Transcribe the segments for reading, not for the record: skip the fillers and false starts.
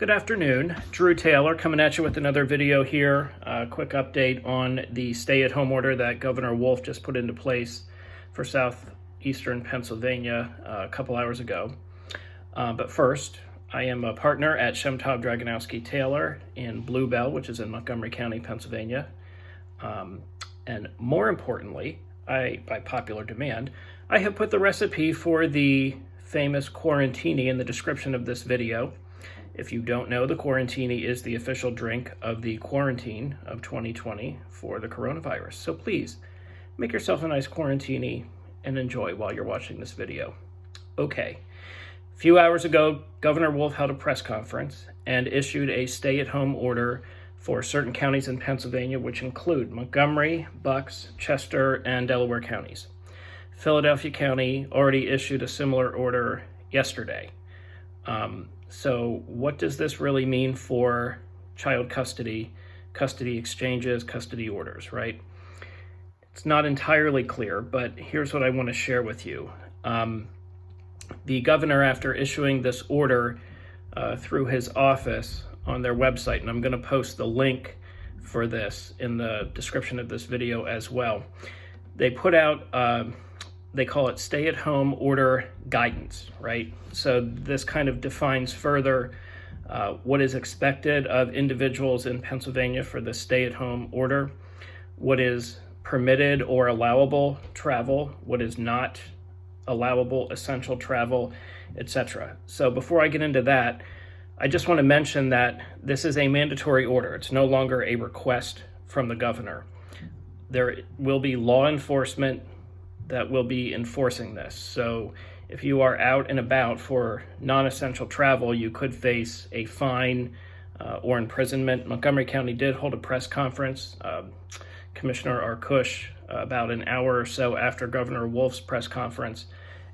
Good afternoon. Drew Taylor coming at you with another video here. A quick update on the stay-at-home order that Governor Wolf just put into place for Southeastern Pennsylvania a couple hours ago. But first, I am a partner at Shemtob, Draganosky, Taylor in Bluebell, which is in Montgomery County, Pennsylvania. And more importantly, by popular demand, I have put the recipe for the famous Quarantini in the description of this video. If you don't know, the Quarantini is the official drink of the quarantine of 2020 for the coronavirus. So please, make yourself a nice Quarantini and enjoy while you're watching this video. Okay, a few hours ago, Governor Wolf held a press conference and issued a stay-at-home order for certain counties in Pennsylvania, which include Montgomery, Bucks, Chester, and Delaware counties. Philadelphia County already issued a similar order yesterday. So what does this really mean for child custody, custody exchanges, custody orders, right? It's not entirely clear, but here's what I want to share with you. The governor, after issuing this order through his office on their website, and I'm going to post the link for this in the description of this video as well, they put out they call it stay-at-home order guidance, right? So this kind of defines further what is expected of individuals in Pennsylvania for the stay-at-home order, what is permitted or allowable travel, what is not allowable essential travel, etc. So before I get into that, I just want to mention that this is a mandatory order. It's no longer a request from the governor. There will be law enforcement that will be enforcing this. So if you are out and about for non-essential travel, you could face a fine or imprisonment. Montgomery County did hold a press conference. Commissioner Arkush, about an hour or so after Governor Wolf's press conference,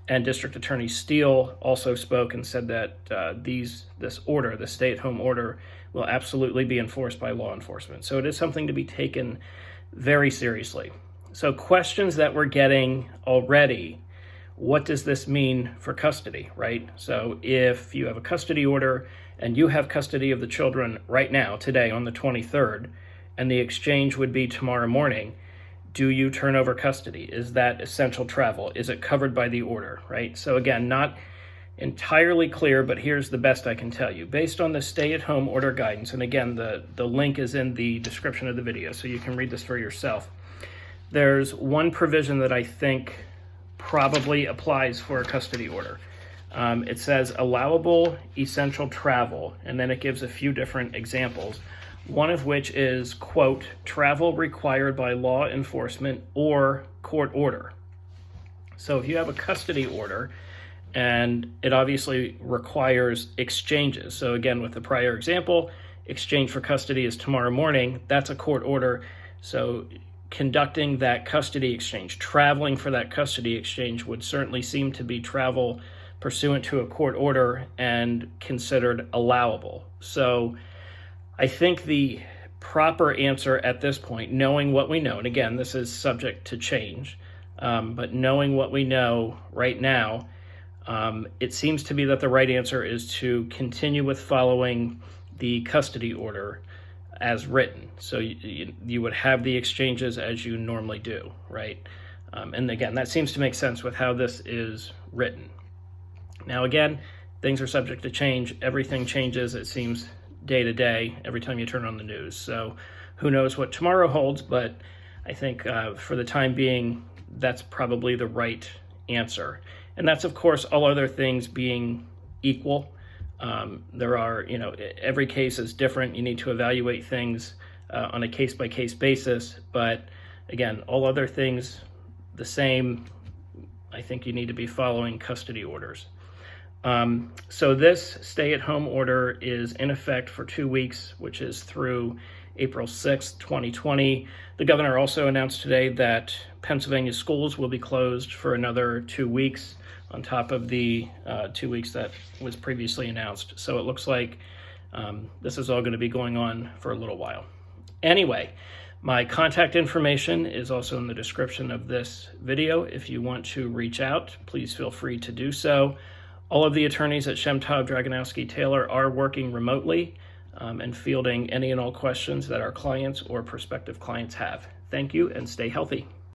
and District Attorney Steele also spoke and said that this order, the stay-at-home order, will absolutely be enforced by law enforcement. So it is something to be taken very seriously. So questions that we're getting already, what does this mean for custody, right? So if you have a custody order and you have custody of the children right now, today on the 23rd, and the exchange would be tomorrow morning, do you turn over custody? Is that essential travel? Is it covered by the order, right? So again, not entirely clear, but here's the best I can tell you. Based on the stay-at-home order guidance, and again, the link is in the description of the video, so you can read this for yourself. There's one provision that I think probably applies for a custody order. It says allowable essential travel, and then it gives a few different examples, one of which is, quote, travel required by law enforcement or court order. So if you have a custody order, and it obviously requires exchanges. So again, with the prior example, exchange for custody is tomorrow morning, that's a court order. So conducting that custody exchange, traveling for that custody exchange would certainly seem to be travel pursuant to a court order and considered allowable. So I think the proper answer at this point, knowing what we know, and again, this is subject to change, but knowing what we know right now, it seems to be that the right answer is to continue with following the custody order as written. So you would have the exchanges as you normally do, right? And again, that seems to make sense with how this is written. Now again, things are subject to change. Everything changes, it seems, day to day, every time you turn on the news. So who knows what tomorrow holds, but I think for the time being, that's probably the right answer. And that's, of course, all other things being equal. There are, every case is different. You need to evaluate things on a case-by-case basis. But again, all other things the same. I think you need to be following custody orders. So this stay-at-home order is in effect for 2 weeks, which is through April 6th, 2020. The governor also announced today that Pennsylvania schools will be closed for another 2 weeks on top of the 2 weeks that was previously announced. So it looks like this is all going to be going on for a little while. Anyway, my contact information is also in the description of this video. If you want to reach out, please feel free to do so. All of the attorneys at Shemtob, Draganosky, Taylor are working remotely and fielding any and all questions that our clients or prospective clients have. Thank you and stay healthy.